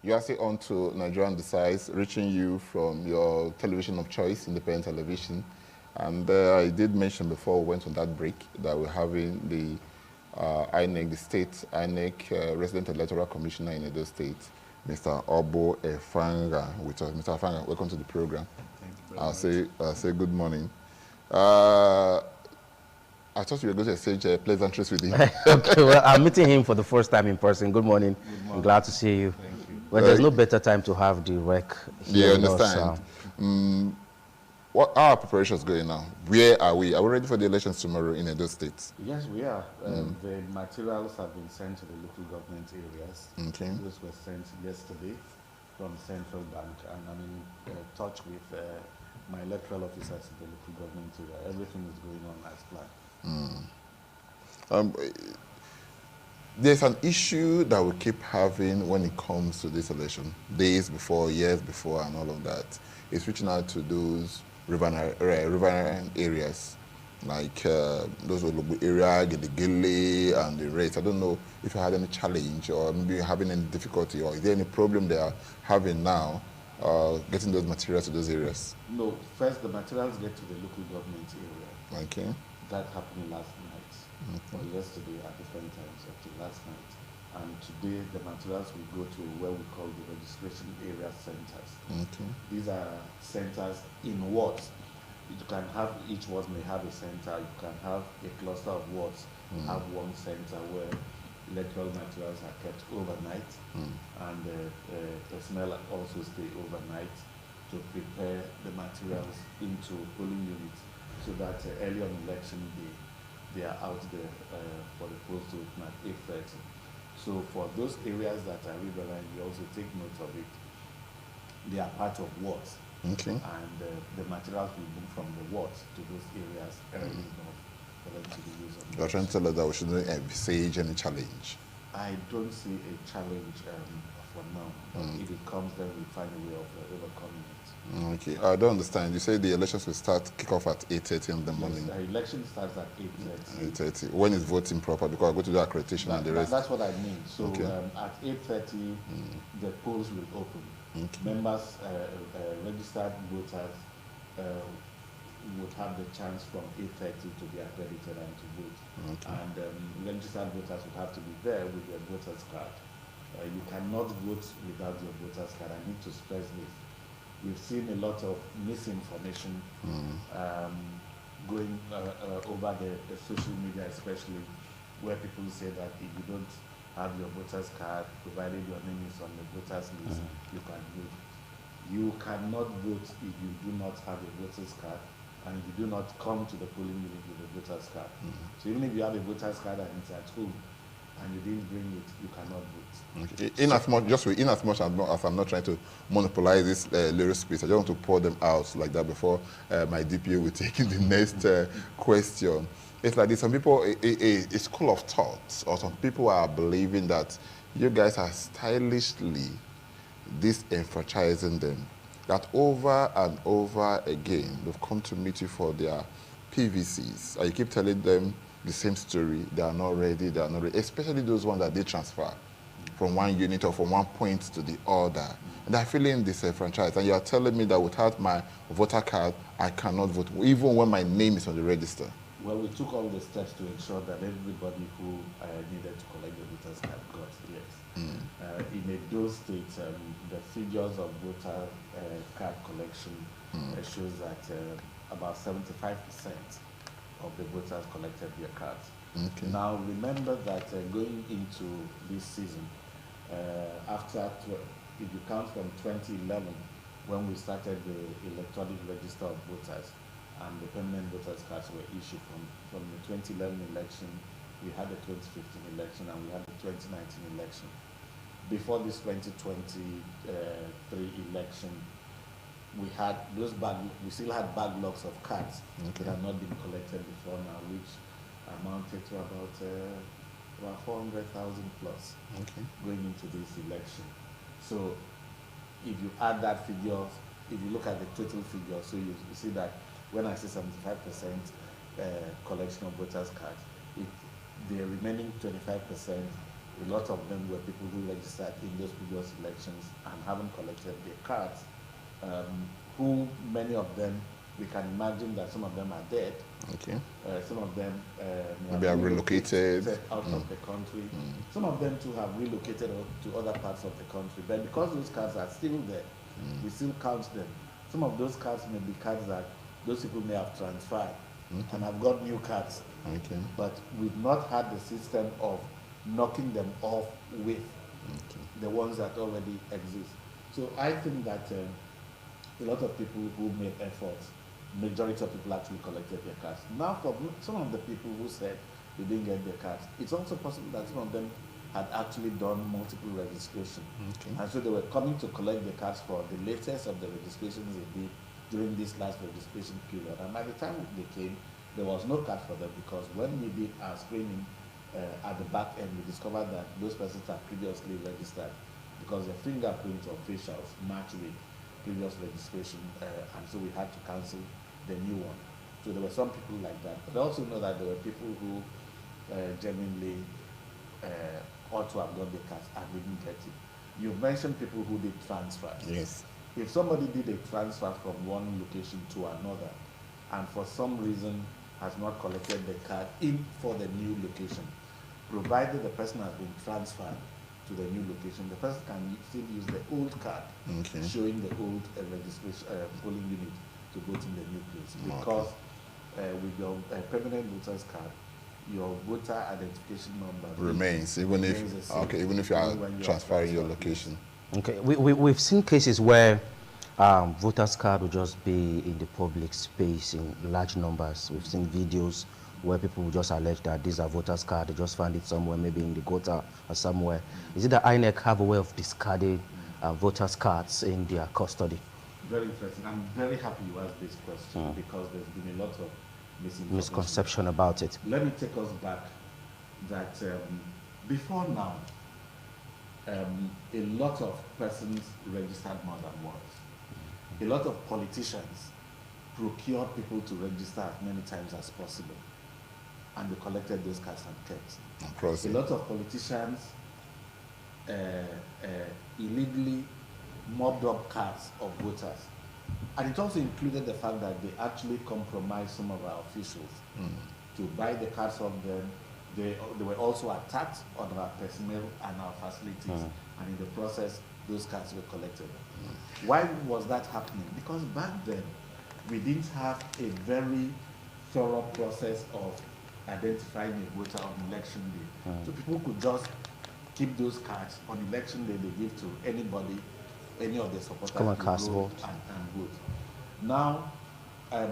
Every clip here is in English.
You are still on to Nigerian Decides, reaching you from your television of choice, independent television. And I did mention before we went on that break that we're having the INEC, the state INEC Resident Electoral Commissioner in Edo State, Mr. Obo Efanga, with us. Mr. Efanga, welcome to the program. Thank you very much. I'll say good morning. I thought you were going to exchange pleasantries with him. Okay, well, I'm meeting him for the first time in person. Good morning. Good morning. I'm glad to see you. Thank you. Well, there's no better time to have the work here. You understand. What are our preparations going now? Where are we? Are we ready for the elections tomorrow in Edo State? Yes, we are. The materials have been sent to the local government areas. Okay. Those were sent yesterday from Central Bank, and I'm in touch with my electoral officers in the local government area. Everything is going on as planned. There's an issue that we keep having when it comes to this election, days before, years before, and all of that. It's reaching out to those riverine areas, like those Olobu area, Gelegele, and the rest. I don't know if you had any challenge or maybe you're having any difficulty, or is there any problem they are having now getting those materials to those areas? No, first the materials get to the local government area. Okay. That happened last night, or yesterday at different times up to last night. And today the materials will go to where we call the registration area centers. Okay. These are centers in wards. You can have, each ward may have a center. You can have a cluster of wards, have one center where electoral materials are kept overnight, and personnel also stay overnight to prepare the materials into polling units, so that early on election day, they are out there for the polls to open at 8:30. So for those areas that are riverine, we also take note of it. They are part of wards. Okay. And the materials will move from the wards to those areas early enough for them to be used. You're trying to tell us that we shouldn't envisage any challenge. I don't see a challenge for now. But if it comes, then we find a way of overcoming it. Okay, I don't understand. You say the elections will kick off at 8:30 in the morning. Yes, the election starts at 8:30. 8:30. When is voting proper? Because I go to do accreditation and the rest. That's what I mean. So Okay. at 8:30, the polls will open. Okay. Members, registered voters, would have the chance from 8:30 to be accredited and to vote. Okay. And registered voters would have to be there with their voter's card. You cannot vote without your voter's card. I need to stress this. We've seen a lot of misinformation going over the social media, especially, where people say that if you don't have your voter's card, provided your name is on the voter's list, you can vote. You cannot vote if you do not have a voter's card, and you do not come to the polling unit with a voter's card. So even if you have a voter's card and it's at home, and you didn't bring it, you cannot vote. Okay. In as much as I'm not trying to monopolize this lyric space, I just want to pour them out like that before my DPO will take in the next question. It's like this, some people, a school of thought, or some people are believing that you guys are stylishly disenfranchising them. That over and over again, they've come to meet you for their PVCs, and you keep telling them the same story. They are not ready, especially those ones that they transfer from one unit or from one point to the other. And they're feeling disenfranchised. And you're telling me that without my voter card, I cannot vote, even when my name is on the register. Well, we took all the steps to ensure that everybody who needed to collect the voter's card got yes. In Edo State, the figures of voter card collection shows that about 75% of the voters collected their cards. Okay. Now, remember that going into this season, if you count from 2011, when we started the electronic register of voters, and the permanent voters cards were issued from the 2011 election, we had the 2015 election, and we had the 2019 election. Before this 2023 election, we still had backlogs of cards that had not been collected before now, which amounted to about 400,000 plus going into this election. So if you add that figure, if you look at the total figure, so you see that when I say 75% collection of voters cards, the remaining 25% a lot of them were people who registered in those previous elections and haven't collected their cards, who many of them, we can imagine that some of them are dead. Okay. Some of them Maybe are relocated out of the country. Some of them too have relocated to other parts of the country. But because those cards are still there, we still count them. Some of those cards may be cards that those people may have transferred and have got new cards. Okay. But we've not had the system of knocking them off with the ones that already exist. So I think that a lot of people who made efforts, majority of people actually collected their cards. Now, for some of the people who said they didn't get their cards, it's also possible that some of them had actually done multiple registration. And so they were coming to collect the cards for the latest of the registrations they did during this last registration period. And by the time they came, there was no card for them, because when we did our screening at the back end, we discovered that those persons had previously registered, because their fingerprint or facials matched with previous registration, and so we had to cancel the new one. So there were some people like that. But I also know that there were people who genuinely ought to have got the cards and didn't get it. You've mentioned people who did transfers. Yes. If somebody did a transfer from one location to another, and for some reason has not collected the card in for the new location, provided the person has been transferred to the new location, the person can still use the old card showing the old registration polling unit to vote in the new place, because with your permanent voter's card, your voter identification number remains even if you are transferring your location. Okay, we've seen cases where voters' card will just be in the public space in large numbers. We've seen videos where people will just allege that these are voters' card, they just found it somewhere, maybe in the gutter or somewhere. Is it that INEC have a way of discarding voters' cards in their custody? Very interesting. I'm very happy you asked this question, because there's been a lot of misconception about it. Let me take us back that before now, a lot of persons registered more than once. A lot of politicians procured people to register as many times as possible, and they collected those cards and kept. A lot of politicians illegally mobbed up cards of voters. And it also included the fact that they actually compromised some of our officials to buy the cards from them. They were also attacked on our personnel and our facilities. And in the process, those cards were collected. Why was that happening? Because back then, we didn't have a very thorough process of identifying a voter on election day. So people could just keep those cards on election day, they give to anybody, any of the supporters. Come and cast vote. And vote. Now,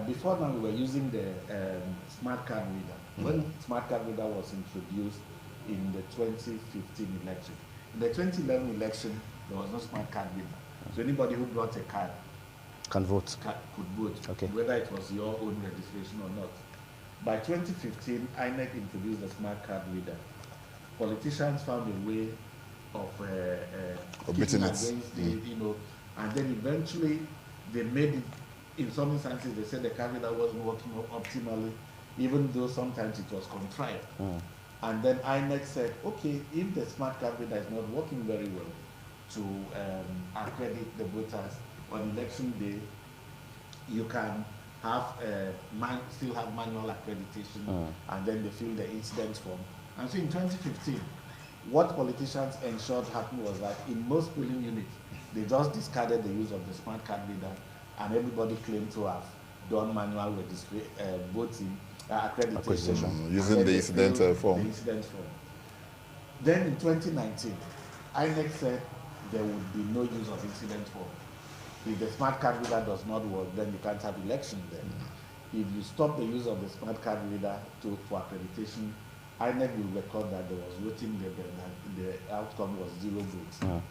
before now we were using the smart card reader. When smart card reader was introduced in the 2015 election. In the 2011 election, there was no smart card reader. So anybody who brought a card can vote. Could vote, whether it was your own registration or not. By 2015, INEC introduced the smart card reader. Politicians found a way of keeping against it, and then eventually they made it. In some instances, they said the card reader wasn't working optimally, even though sometimes it was contrived. And then INEC said, okay, if the smart card reader is not working very well to accredit the voters on election day, you can have still have manual accreditation, and then they fill the incident form. And so in 2015, what politicians ensured happened was that in most polling units, they just discarded the use of the smart card reader, and everybody claimed to have done manual voting accreditation using the incident form. Then in 2019, INEC said there would be no use of incident form. If the smart card reader does not work, then you can't have election then. If you stop the use of the smart card reader for accreditation, INEC will record that there was voting, the outcome was 0 votes.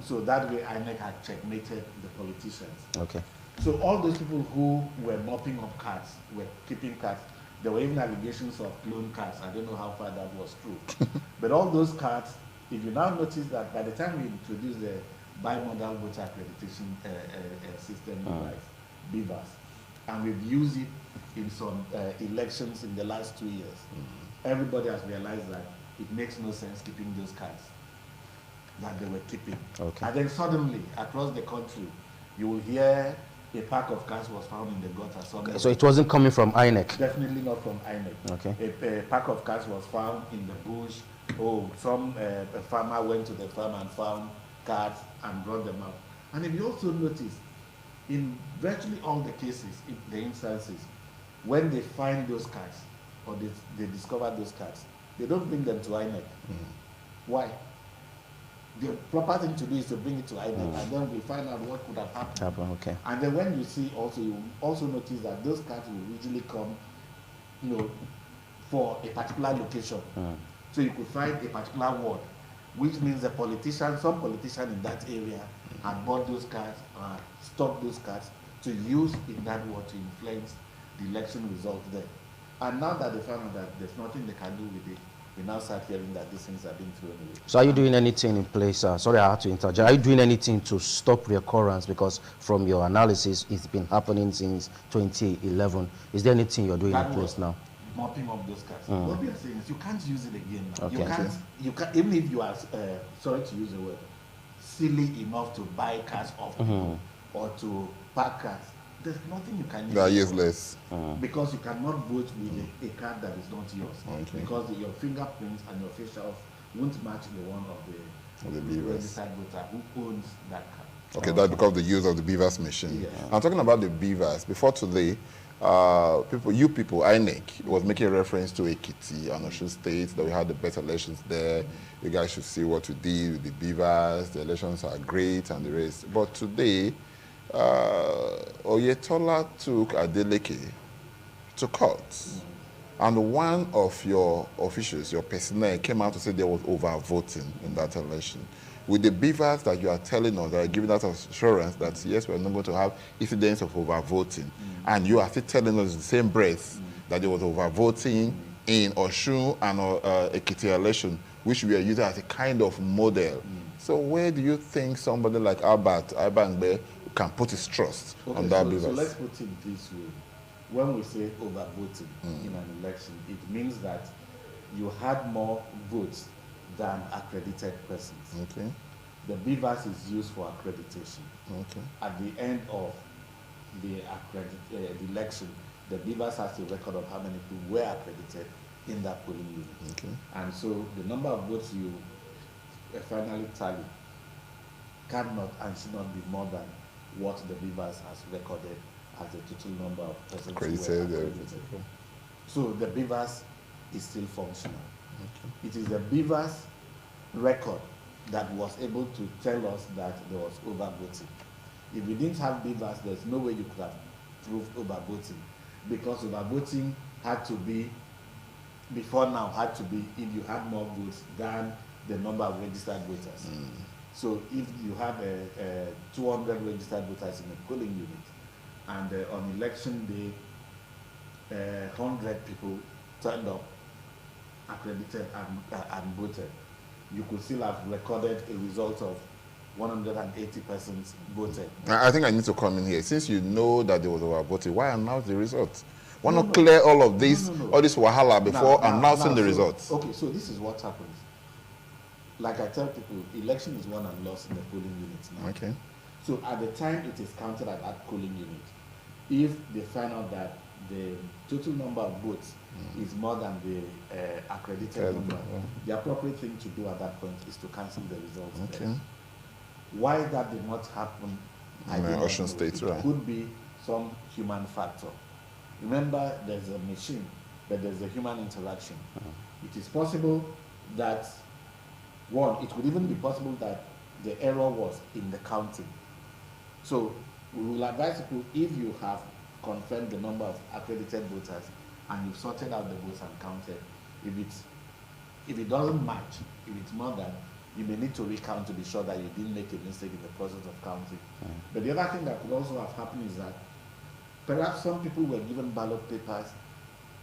So that way INEC had checkmated the politicians. So all those people who were mopping up cards, were keeping cards, there were even allegations of clone cards. I don't know how far that was true. But all those cards, if you now notice that by the time we introduced the bimodal voter accreditation system device, BVAS, and we've used it in some elections in the last 2 years, everybody has realized that it makes no sense keeping those cards that they were keeping. Okay. And then suddenly, across the country, you will hear a pack of cards was found in the gutter somewhere. Okay, so it wasn't coming from INEC? Definitely not from INEC. Okay. A pack of cards was found in the bush. Oh, a farmer went to the farm and found cards and brought them out. And if you also notice, in virtually all the cases, in the instances, when they find those cards or they discover those cards, they don't bring them to INEC. Why? The proper thing to do is to bring it to INEC, and then we find out what could have happened. Okay. And then when you see also, you also notice that those cards will usually come, for a particular location. So you could find a particular ward, which means some politician in that area had bought those cards, stocked those cards to use in that ward to influence the election result there. And now that they found out that there's nothing they can do with it, we now start hearing that these things are being thrown away. So are you doing anything in place? Sorry, I had to interject. Are you doing anything to stop reoccurrence? Because from your analysis, it's been happening since 2011. Is there anything you're doing in place now? Mopping up those cards. What we are saying is you can't use it again now. Okay. You can't, even if you are, sorry to use the word, silly enough to buy cards off people or to pack cards. There's nothing you can use. They are useless. Because you cannot vote with a card that is not yours. Okay. Because your fingerprints and your facial won't match the one of the beavers. registered voter who owns that card. Okay, that's because of the use of the beavers machine. Yes. I'm talking about the beavers. Before today, people, INEC was making reference to Ekiti and Osun State, that we had the best elections there. You guys should see what we did with the beavers. The elections are great and the rest. But today, Oyetola took Adeleke to court. And one of your officials, your personnel, came out to say there was overvoting in that election. With the beavers that you are telling us, that are giving us assurance that yes, we're not going to have incidents of overvoting, and you are still telling us in the same breath that there was overvoting in Osun and Ekiti election, which we are using as a kind of model. So where do you think somebody like Albert Ibangbe can put his trust on that beavers? So let's put it this way. When we say overvoting in an election, it means that you had more votes than accredited persons. Okay. The beavers is used for accreditation. Okay. At the end of the election, the beavers has a record of how many people were accredited in that polling unit. Okay. And so the number of votes you finally tally cannot and should not be more than what the beavers has recorded as the total number of persons Accredited. who were accredited. So the beavers is still functional. It is the beavers record that was able to tell us that there was overvoting. If we didn't have beavers, there's no way you could have proved overvoting, because overvoting had to be, before now, had to be if you had more votes than the number of registered voters. So if you have 200 registered voters in a polling unit, and on election day, 100 people turned up, accredited and voted, you could still have recorded a result of 180 persons voted. I think I need to come in here. Since you know that there was overvoting, why announce the results? Why not clear all of this, all this wahala before announcing the results? Okay, so this is what happens. Like I tell people, election is won and lost in the polling units now. Okay. So at the time it is counted at that polling unit, if they find out that the total number of votes is more than the accredited number, the appropriate thing to do at that point is to cancel the results. Okay. There. Why that did not happen, I don't know. Osun State, right? It could be some human factor. Remember, there's a machine, but there's a human interaction. It is possible that, it could even be possible that the error was in the counting. So we will advise people, if you have confirmed the number of accredited voters and you've sorted out the votes and counted, if it doesn't match, if it's more than, you may need to recount to be sure that you didn't make a mistake in the process of counting. But the other thing that could also have happened is that perhaps some people were given ballot papers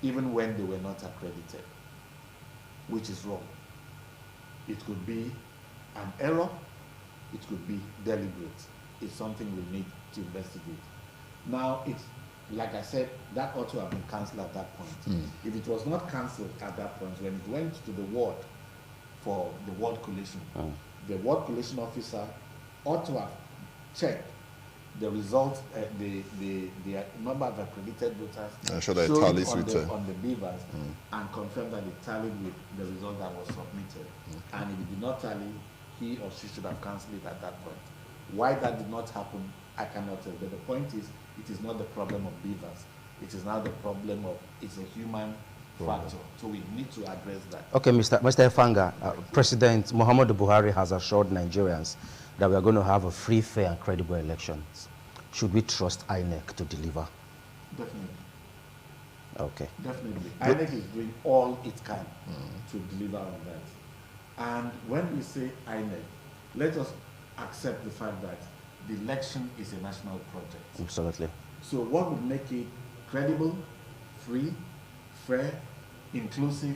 even when they were not accredited, which is wrong. It could be an error, it could be deliberate. It's something we need to investigate. Now, it's, like I said, that ought to have been cancelled at that point. If it was not cancelled at that point, when it went to the ward for the ward collation. The ward collation officer ought to have checked the results, the number of accredited voters Ensure that it showing tallies on with, the beavers, and confirm that it tallied with the result that was submitted. And if it did not tally, he or she should have cancelled it at that point. Why that did not happen, I cannot tell. But the point is, it is not the problem of beavers. It is now the problem of, it's a human factor. So we need to address that. Okay, Mr. Fanga, President Muhammadu Buhari has assured Nigerians that we are going to have a free, fair, and credible elections. Should we trust INEC to deliver? Definitely. Okay. Definitely. INEC is doing all it can to deliver on that. And when we say INEC, let us accept the fact that the election is a national project. Absolutely. So what would make it credible, free, fair, inclusive,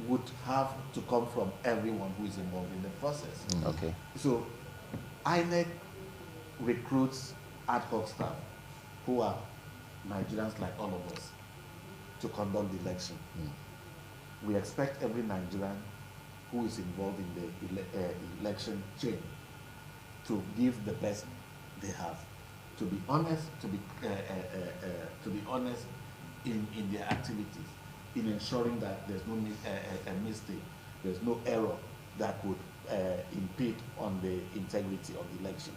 would have to come from everyone who is involved in the process. Okay. So INEC recruits ad hoc staff who are Nigerians like all of us to conduct the election. We expect every Nigerian who is involved in the election chain to give the best they have, to be honest, to be honest in their activities, in ensuring that there's no mistake, there's no error that could impede on the integrity of the election.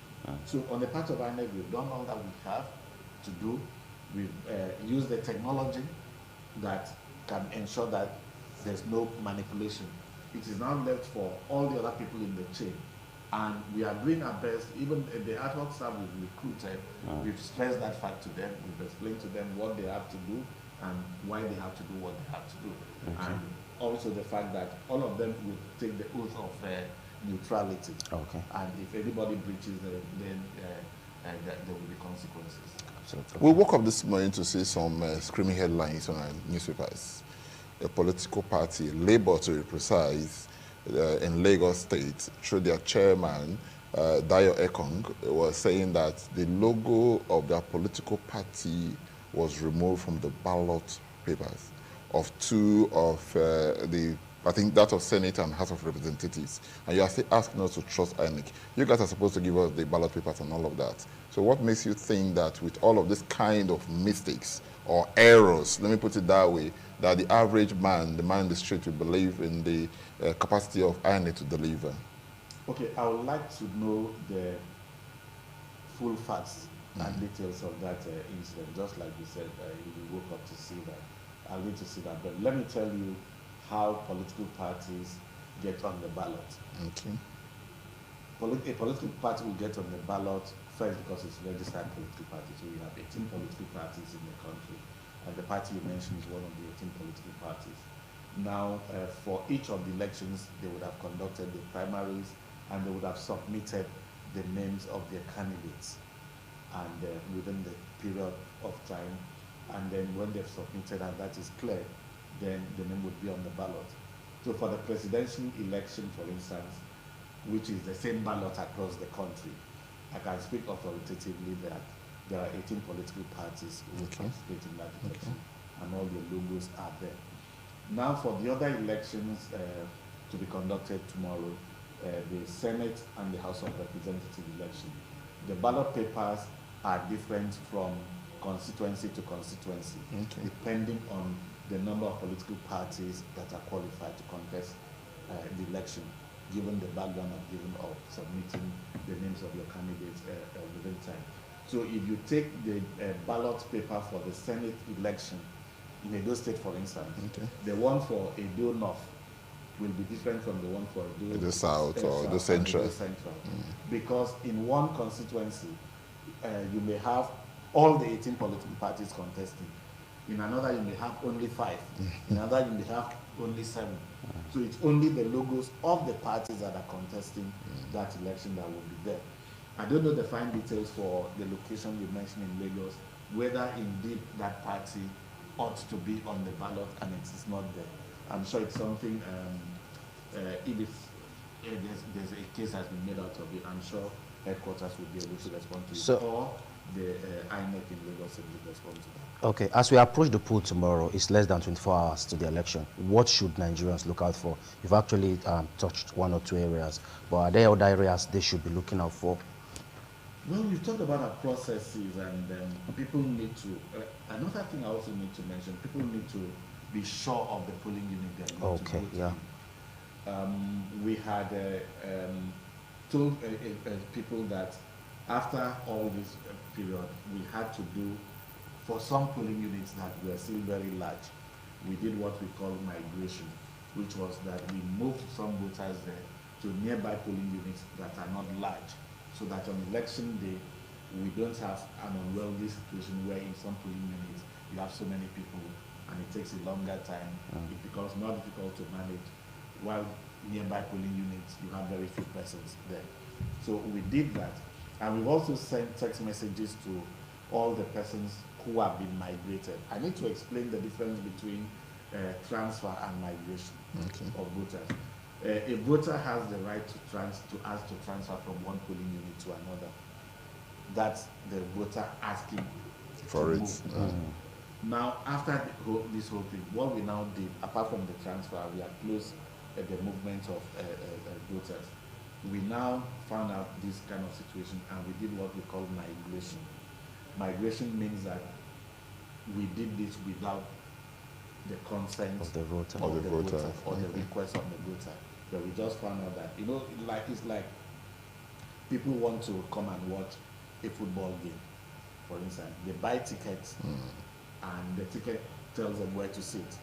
So on the part of INEC, we've done all that we have to do. We've used the technology that can ensure that there's no manipulation. It is now left for all the other people in the chain. And we are doing our best. Even the ad hoc staff we've recruited, we've stressed that fact to them. We've explained to them what they have to do and why they have to do what they have to do. And also the fact that all of them will take the oath of neutrality. Okay. And if anybody breaches them, then there will be consequences. Absolutely. We woke up this morning to see some screaming headlines on our newspapers. A political party, Labour to be precise, in Lagos State, through their chairman, Dayo Ekong, was saying that the logo of their political party was removed from the ballot papers of two of I think that of Senate and House of Representatives. And you are still asking us to trust INEC. You guys are supposed to give us the ballot papers and all of that. So what makes you think that with all of this kind of mistakes or errors, let me put it that way, that the average man, the man in the street, will believe in the capacity of INEC to deliver? Okay, I would like to know the full facts and details of that incident. Just like you said, you woke up to see that. I'll need to see that. But let me tell you how political parties get on the ballot. Okay. A political party will get on the ballot first because it's a registered political party. So we have 18 political parties in the country. And the party you mentioned is one of the 18 political parties. Now, for each of the elections, they would have conducted the primaries and they would have submitted the names of their candidates and within the period of time. And then when they've submitted and that is clear, then the name would be on the ballot. So for the presidential election, for instance, which is the same ballot across the country, I can speak authoritatively that there are 18 political parties who participate in that election, and all the logos are there. Now for the other elections to be conducted tomorrow, the Senate and the House of Representatives election, the ballot papers are different from constituency to constituency, depending on the number of political parties that are qualified to contest the election, given the background I've given of submitting the names of your candidates within time. So if you take the ballot paper for the Senate election in Edo State, for instance, the one for Edo North will be different from the one for Edo South or Edo Central. Because in one constituency, you may have all the 18 political parties contesting. In another, you may have only 5. In another, you may have only 7. So it's only the logos of the parties that are contesting that election that will be there. I don't know the fine details for the location you mentioned in Lagos, whether indeed that party ought to be on the ballot and it is not there. I'm sure it's something, if it's there's a case has been made out of it, I'm sure headquarters will be able to respond to it, So- or the INEC in Lagos will respond to that. Okay, as we approach the poll tomorrow, it's less than 24 hours to the election. What should Nigerians look out for? You've actually touched one or two areas, but are there other areas they should be looking out for? Well, we've talked about our processes, and people need to, another thing I also need to mention, people need to be sure of the polling unit they're going to Okay, vote yeah. in. We had told people that after all this period, we had to do, for some polling units that were still very large, we did what we call migration, which was that we moved some voters there to nearby polling units that are not large, so that on election day, we don't have an unwieldy situation where in some polling units you have so many people and it takes a longer time. It becomes more difficult to manage, while nearby polling units you have very few persons there. So we did that, and we've also sent text messages to all the persons who have been migrated. I need to explain the difference between transfer and migration of voters. A voter has the right to ask to transfer from one polling unit to another. That's the voter asking For it. move. Now, after this whole thing, what we now did, apart from the transfer, we have closed the movement of voters. We now found out this kind of situation, and we did what we call migration. Migration means that we did this without the consent Of the voter. or the Okay. request of the voter. But we just found out that, it's like people want to come and watch a football game, for instance. They buy tickets, and the ticket tells them where to sit.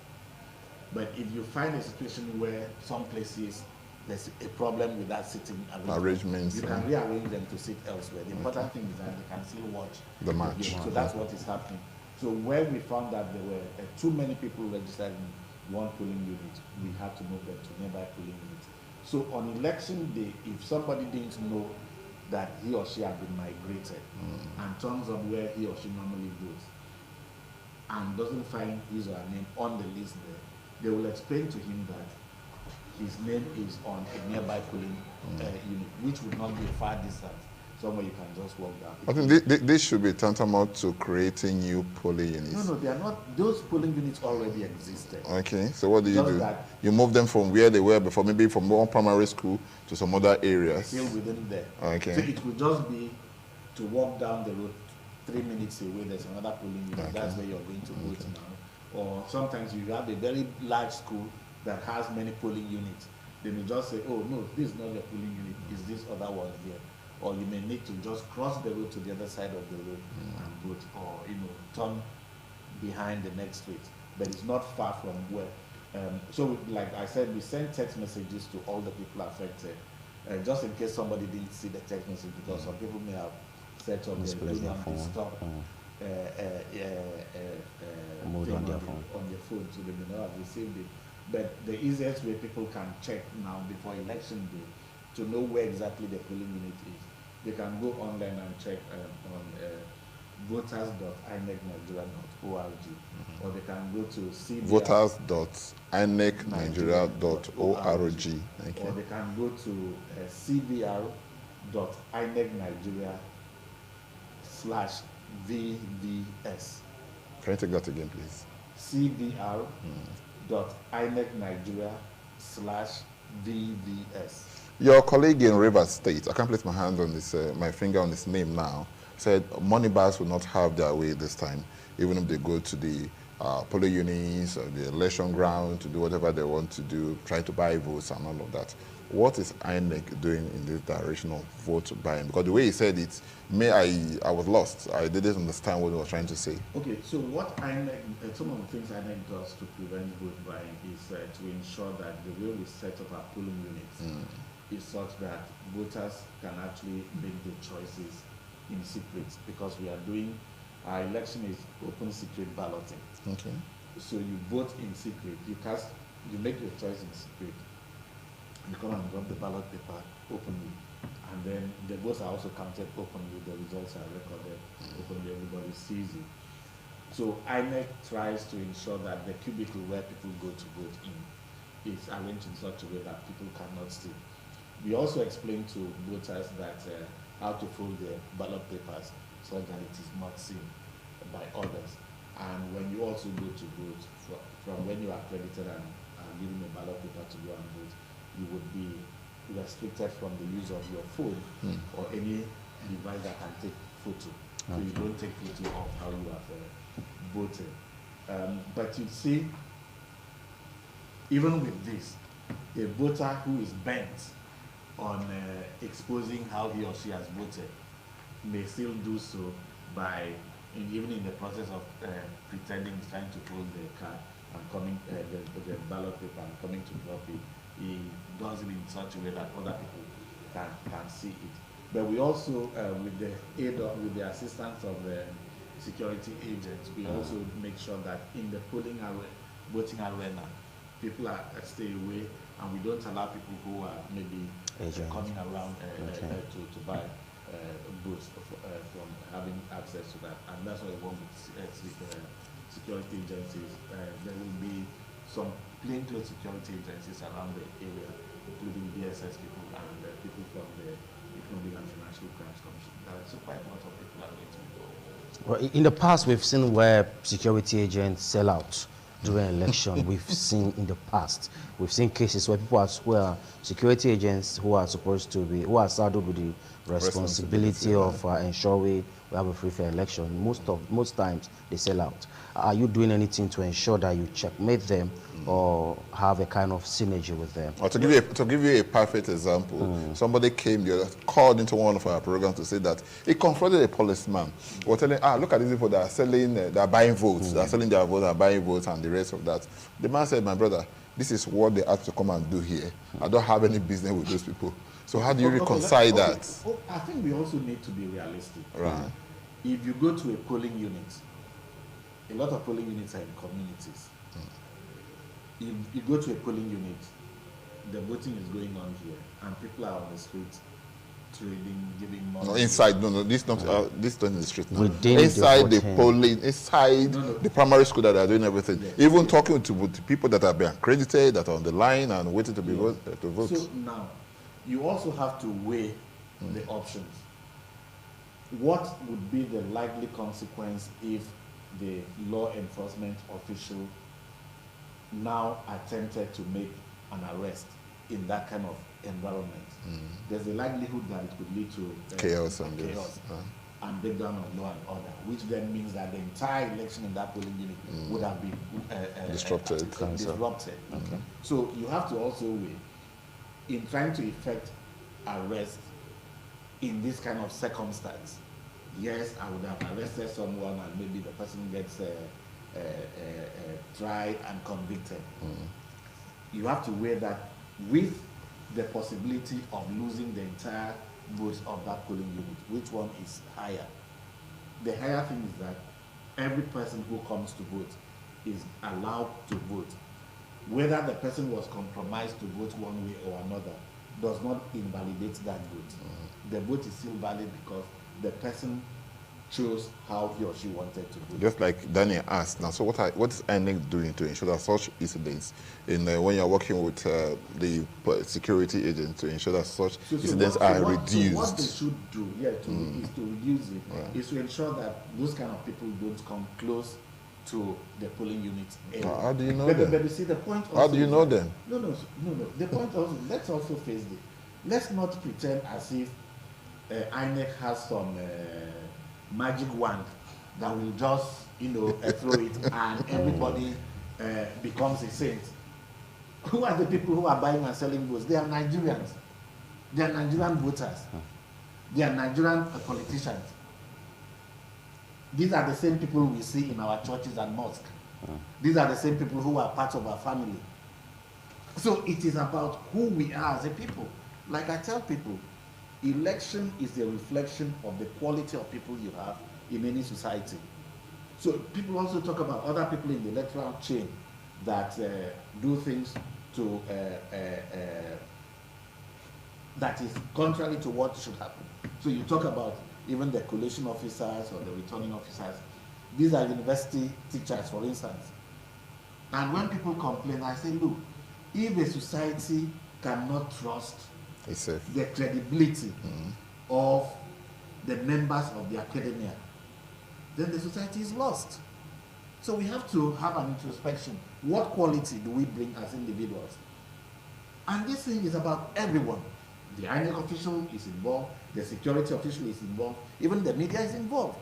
But if you find a situation where some places there's a problem with that sitting Arrangements, you can rearrange them to sit elsewhere. The important thing is that they can still watch The match. game. So that's what is happening. So where we found that there were too many people registered in one polling unit, we had to move them to nearby polling units. So on election day, if somebody didn't know that he or she had been migrated and turns up where he or she normally goes and doesn't find his or her name on the list there, they will explain to him that his name is on a nearby polling unit, which would not be a far distance, somewhere you can just walk down. I think this should be tantamount to creating new polling units. No, they are not. Those polling units already existed. Okay, so what do you Just do? that- You move them from where they were before, maybe from one primary school to some other areas. Still within there. Okay. So it will just be to walk down the road 3 minutes away, there's another polling unit. Okay. That's where you're going to vote now. Or sometimes you have a very large school that has many polling units. They may just say, oh no, this is not your polling unit, it's this other one here. Or you may need to just cross the road to the other side of the road and vote, or turn behind the next street. But it's not far from where. So like I said, we send text messages to all the people affected, just in case somebody didn't see the text message, because some people may have set up their Misplaced do their not phone. disturb Mode thing on their phone. on their phone, so they may not have received it. But the easiest way people can check now before election day to know where exactly the polling unit is, they can go online and check on voters.inecnigeria.org, or they can go to CBR, voters.inecnigeria.org. Thank or you. they can go to cbr.inecnigeria/VVS. Can you take that again, please? cbr.inecnigeria/VVS. Your colleague in Rivers State, I can't place my hand on this, my finger on his name now, said money bars will not have their way this time, even if they go to the polling units or the election ground to do whatever they want to do, try to buy votes and all of that. What is INEC doing in this direction of vote buying? Because the way he said it, I was lost. I didn't understand what he was trying to say. Okay, so what INEC, some of the things INEC does to prevent vote buying is to ensure that the way we set up our polling units is such that voters can actually make their choices in secret, because we are doing, our election is open secret balloting. Okay. So you vote in secret, you make your choice in secret. You come and drop the ballot paper openly, and then the votes are also counted openly, the results are recorded openly, everybody sees it. So INEC tries to ensure that the cubicle where people go to vote in is arranged in such a way that people cannot steal. We also explain to voters that how to fold their ballot papers so that it is not seen by others. And when you also go to vote, from when you are accredited and given a ballot paper to go and vote, you would be restricted from the use of your phone or any device that can take photo. So you don't take photo of how you have voted. But you see, even with this, a voter who is bent on exposing how he or she has voted may still do so by, even in the process of pretending he's trying to fold the card and coming, the ballot paper and coming to drop it, he does it in such a way that other people can see it. But we also, with the aid of, with the assistance of the security agents, we also make sure that in the voting arena, people are stay away, and we don't allow people who are maybe coming around to buy booths from having access to that. And that's what we want with security agencies. There will be some plainclothes security agencies around the area, including DSS people and people from the Economic and Financial Crimes Commission. So quite a lot of people are going to be involved. Well, in the past, we've seen where security agents sell out during election. We've seen in the past, we've seen cases where people where security agents who are supposed to be, who are saddled with the responsibility of ensuring we have a free fair election. Most times they sell out. Are you doing anything to ensure that you checkmate them or have a kind of synergy with them? Or to give you a perfect example, somebody came, called into one of our programs to say that he confronted a policeman. We're telling, look at these people that are selling, they are buying votes, they are selling their votes, they are buying votes, and the rest of that. The man said, my brother, this is what they asked to come and do here. I don't have any business with those people. So how do you reconcile that? I think we also need to be realistic. Right. If you go to a polling unit, a lot of polling units are in communities. If you go to a polling unit, the voting is going on here, and people are on the street trading, giving money. No, inside, this not this not in the street. No. Within inside the voting. polling, inside the primary school that they are doing everything. Yes. Even talking to people that have been accredited, that are on the line and waiting to be to vote. So now, you also have to weigh the options. What would be the likely consequence if the law enforcement official now attempted to make an arrest in that kind of environment? There's a likelihood that it could lead to chaos and breakdown of law and order, which then means that the entire election in that polling unit would have been disrupted. Okay. So you have to also weigh, in trying to effect arrest in this kind of circumstance. Yes, I would have arrested someone and maybe the person gets tried and convicted. You have to weigh that with the possibility of losing the entire votes of that polling unit. Which one is higher? The higher thing is that every person who comes to vote is allowed to vote. Whether the person was compromised to vote one way or another does not invalidate that vote. The vote is still valid because the person chose how he or she wanted to vote. Just like Daniel asked now, so what is INEC doing to ensure that such incidents, when you're working with the security agents, to ensure that such incidents are reduced? So what they should do is to reduce it, is to ensure that those kind of people don't come close to the polling units. How do you know them? But you see, the point also how do you know them? No. The point also, let's also face it. Let's not pretend as if INEC has some magic wand that will just, throw it and everybody becomes a saint. Who are the people who are buying and selling votes? They are Nigerians. They are Nigerian voters. They are Nigerian politicians. These are the same people we see in our churches and mosques. These are the same people who are part of our family. So it is about who we are as a people. Like I tell people, election is a reflection of the quality of people you have in any society. So people also talk about other people in the electoral chain that do things to that is contrary to what should happen. So you talk about even the collation officers or the returning officers. These are university teachers, for instance. And when people complain, I say, look, if a society cannot trust It's safe. the credibility of the members of the academia, then the society is lost. So we have to have an introspection. What quality do we bring as individuals? And this thing is about everyone. The INEC official is involved, the security official is involved, even the media is involved.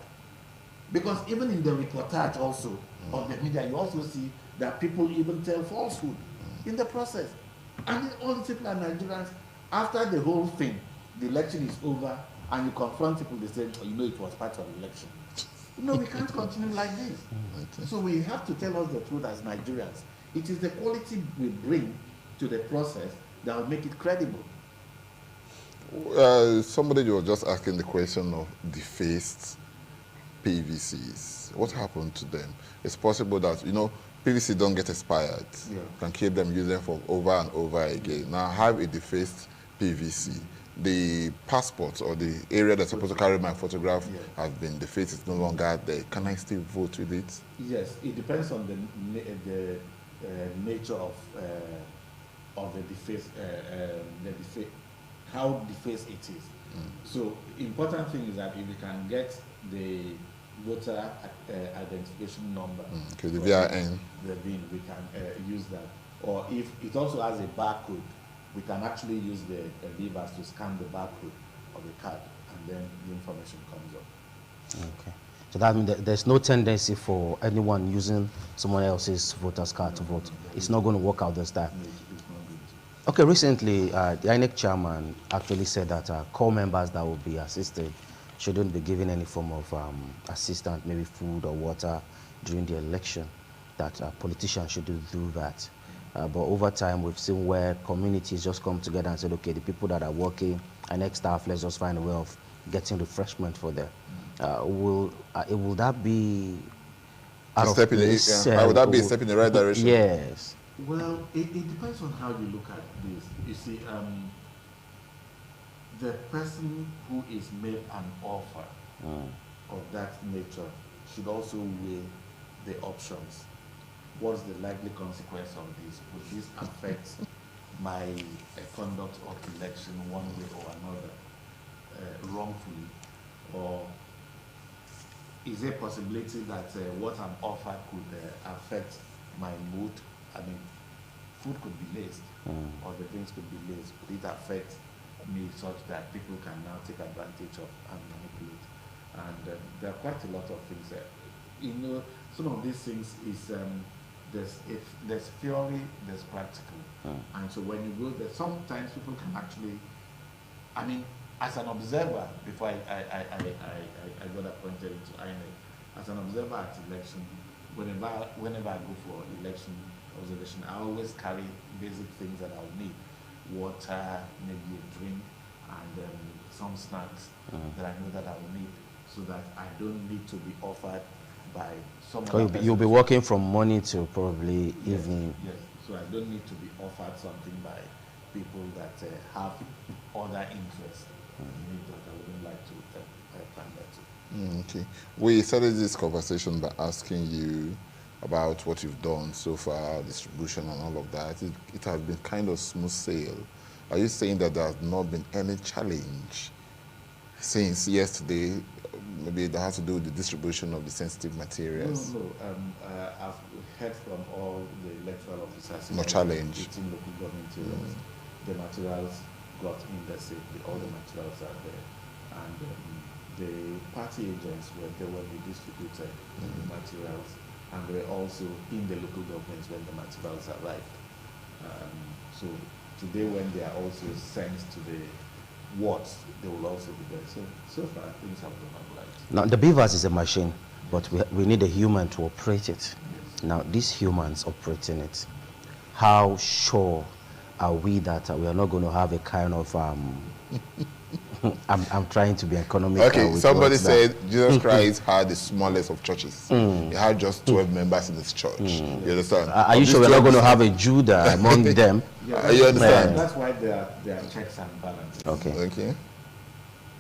Because even in the reportage also of the media, you also see that people even tell falsehood in the process. And all these people are Nigerians. After the whole thing, the election is over, and you confront people, they say, oh, you know, it was part of the election. No, we can't continue like this. Okay. So we have to tell us the truth as Nigerians. It is the quality we bring to the process that will make it credible. Somebody was just asking the question of defaced PVCs. What happened to them? It's possible that, you know, PVC don't get expired. Yeah. You can keep them using for over and over again. Now, have a defaced PVC. The passport or the area that's supposed to carry my photograph has been defaced. It's no longer there. Can I still vote with it? Yes, it depends on the nature of the deface, how defaced it is. So important thing is that if you can get the voter identification number, Okay, the VIN. the VIN, we can use that. Or if it also has a barcode, we can actually use the beavers to scan the barcode of the card, and then the information comes up. Okay. So that means that there's no tendency for anyone using someone else's voter's card to vote. It's not going to work out this time. No, it's not good. Okay, recently, the INEC chairman actually said that core members that will be assisted shouldn't be given any form of assistance, maybe food or water during the election, that politicians shouldn't do that. But over time, we've seen where communities just come together and said, okay, the people that are working, INEC staff, let's just find a way of getting refreshment for them. Will that be out of place? Would that be a step in the right direction? Yes. Well, it depends on how you look at this. You see, the person who is made an offer of that nature should also weigh the options. What's the likely consequence of this? Would this affect my conduct of election one way or another, wrongfully? Or is there a possibility that what I'm offered could affect my mood? I mean, food could be laced, or the drinks could be laced. Could it affect me such that people can now take advantage of and manipulate? And there are quite a lot of things there. You know, some of these things is there's theory, there's practical, and so when you go there, sometimes people can actually, I mean, as an observer, before I got appointed into INEC, as an observer at election, whenever I go for election observation, I always carry basic things that I'll need: water, maybe a drink, and some snacks that I know that I will need, so that I don't need to be offered by someone. You'll be working from morning to probably evening. Yes, so I don't need to be offered something by people that have other interests in it that I wouldn't like to pander to. Okay. We started this conversation by asking you about what you've done so far, distribution and all of that. It has been kind of smooth sail. Are you saying that there has not been any challenge since yesterday? Maybe that has to do with the distribution of the sensitive materials. No. I've heard from all the electoral officers. No challenge. 18 local government areas. The materials got in there safely. All the materials are there, and the party agents were there when we distributed the materials, and they were also in the local governments when the materials arrived. So today, when they are also sent to the wards, they will also be there. So far, things have gone up right. Now, the beavers is a machine, but we need a human to operate it. Yes. Now, these humans operating it, how sure are we that we are not going to have a kind of I'm trying to be economical. Okay, somebody said Jesus Christ had the smallest of churches. He had just 12 members in his church. You understand? Are you sure we're not going to have a Judah among them? Yeah, you understand? That's why there are checks and balances. Okay.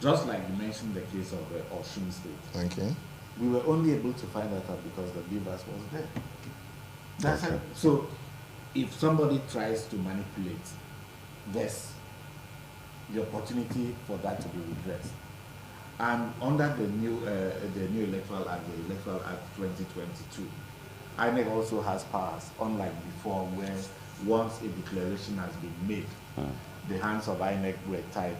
Just like you mentioned the case of Osun State. Okay. We were only able to find that out because the beavers was there. That's Okay. it. So if somebody tries to manipulate this, the opportunity for that to be redressed. And under the new Electoral Act, the Electoral Act 2022, INEC also has powers, unlike before, where once a declaration has been made, the hands of INEC were tied.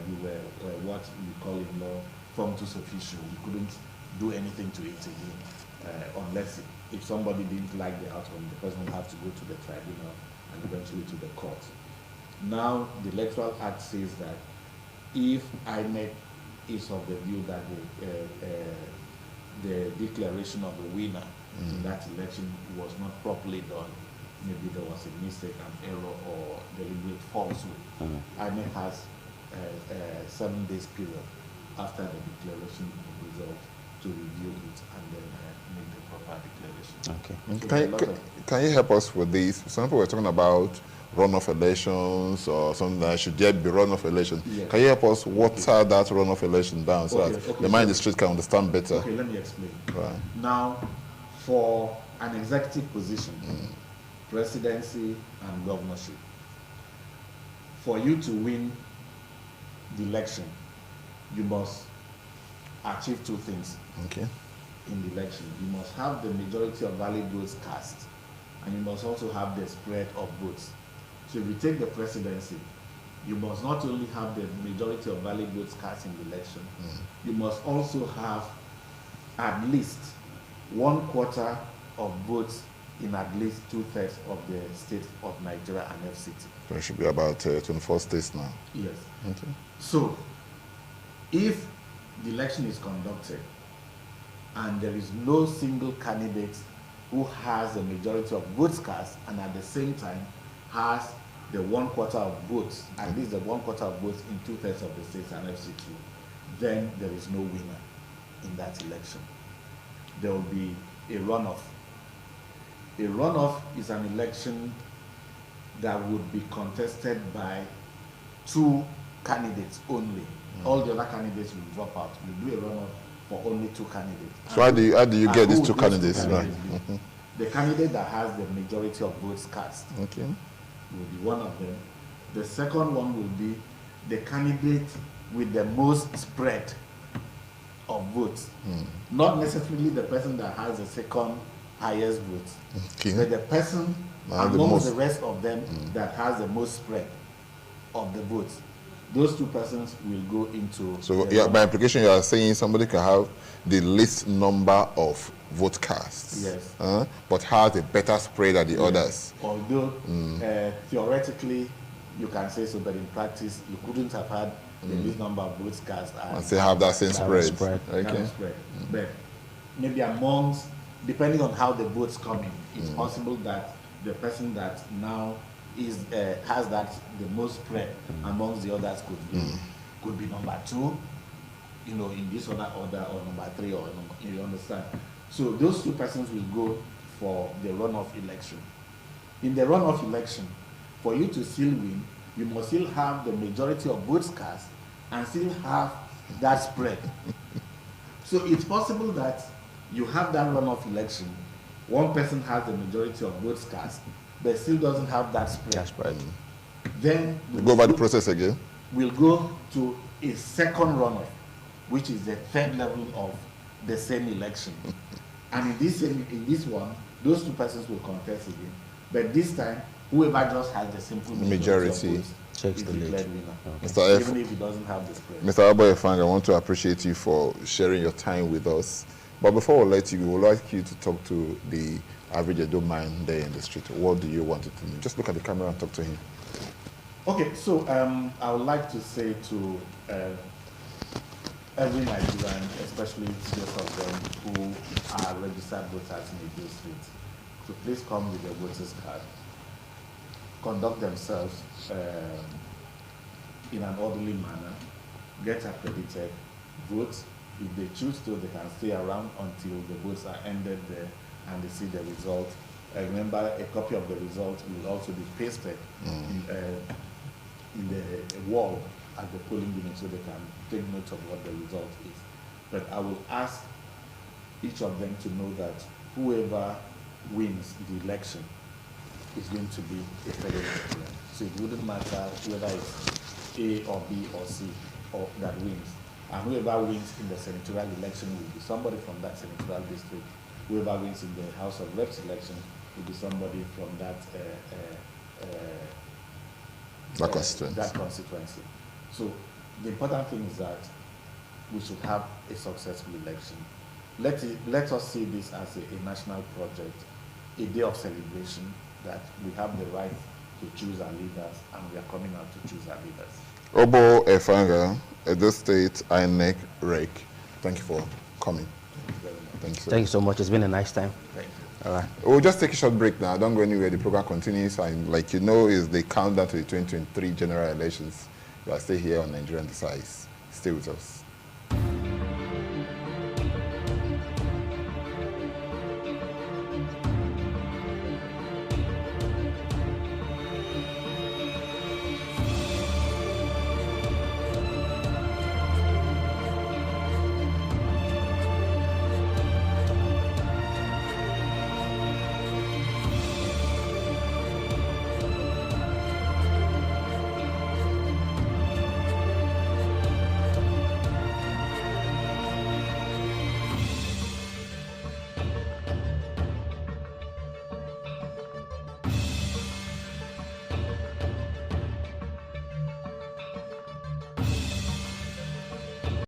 We were what we call in law functus officio. We couldn't do anything to it again, unless if somebody didn't like the outcome, the person would have to go to the tribunal and eventually to the court. Now, the Electoral Act says that if INEC is of the view that the declaration of the winner in that election was not properly done, maybe there was a mistake, an error, or deliberate falsehood, INEC has a 7 days period after the declaration of result to review it and then make the proper declaration. Okay. So Can you help us with this? Some people were talking about runoff elections or something that should there be runoff election. Yes. Can you help us water that runoff election down so that the man in the street can understand better? Okay, let me explain. Right. Now, for an executive position, presidency and governorship, for you to win the election, you must achieve 2 things. Okay. In the election, you must have the majority of valid votes cast, and you must also have the spread of votes. So if you take the presidency, you must not only have the majority of valid votes cast in the election, you must also have at least 1/4 of votes in at least 2/3 of the states of Nigeria and FCT. There should be about 24 states now. Yes. Okay. So, if the election is conducted and there is no single candidate who has a majority of votes cast and at the same time has the 1/4 of votes, at least the 1/4 of votes in 2/3 of the states and FCT, then there is no winner in that election. There will be a runoff. A runoff is an election that would be contested by 2 candidates only. All the other candidates will drop out. We'll do a runoff for only 2 candidates. So how do you get these 2 candidates? Right. The candidate that has the majority of votes cast Okay. will be one of them. The second one will be the candidate with the most spread of votes. Not necessarily the person that has the second highest votes, Okay. but the person among the rest of them that has the most spread of the votes. Those 2 persons will go into... So by implication, you are saying somebody can have the least number of vote casts, Yes. But has a better spread than the others. Although theoretically you can say so, but in practice you couldn't have had the least number of votes cast And still have that same spread. Okay. But maybe amongst, depending on how the votes come in, it's possible that the person that now is has that the most spread amongst the others could be number 2, in this other order, or number 3, or you understand. So those 2 persons will go for the runoff election. In the runoff election, for you to still win, you must still have the majority of votes cast and still have that spread. So it's possible that you have that runoff election, one person has the majority of votes cast, but still doesn't have that spread. That's right. Then Go by the process again. We'll go to a second runoff, which is the 3rd level of the same election. And in this one, those 2 persons will contest again. But this time, whoever just has the simple majority of votes takes the lead. declared winner. Mr. F, Even if he doesn't have the spread. Mr. Aboyefang, I want to appreciate you for sharing your time with us. But before we let you go, we'd like you to talk to the average Edo man there in the street. What do you want to do? Just look at the camera and talk to him. Okay, so I would like to say to every Nigerian, especially those of them who are registered voters in Edo State, to please come with their voters card, conduct themselves in an orderly manner, get accredited, vote. If they choose to, they can stay around until the votes are ended there and they see the result. Remember, a copy of the result will also be pasted in the wall at the polling unit so they can take note of what the result is. But I will ask each of them to know that whoever wins the election is going to be a federal president. So it wouldn't matter whether it's A or B or C or that wins. And whoever wins in the senatorial election will be somebody from that senatorial district. Whoever wins in the House of Reps election will be somebody from that constituency. So the important thing is that we should have a successful election. Let us see this as a national project, a day of celebration that we have the right to choose our leaders, and we are coming out to choose our leaders. Obo Efanga, Edo State INEC REC, thank you for coming. Thank you very much. Thank you, sir. Thank you so much. It's been a nice time. Thank you. All right. We'll just take a short break now. Don't go anywhere. The program continues. And like you know, is the countdown to the 2023 general elections. You are still here on Nigerian Decides. Stay with us.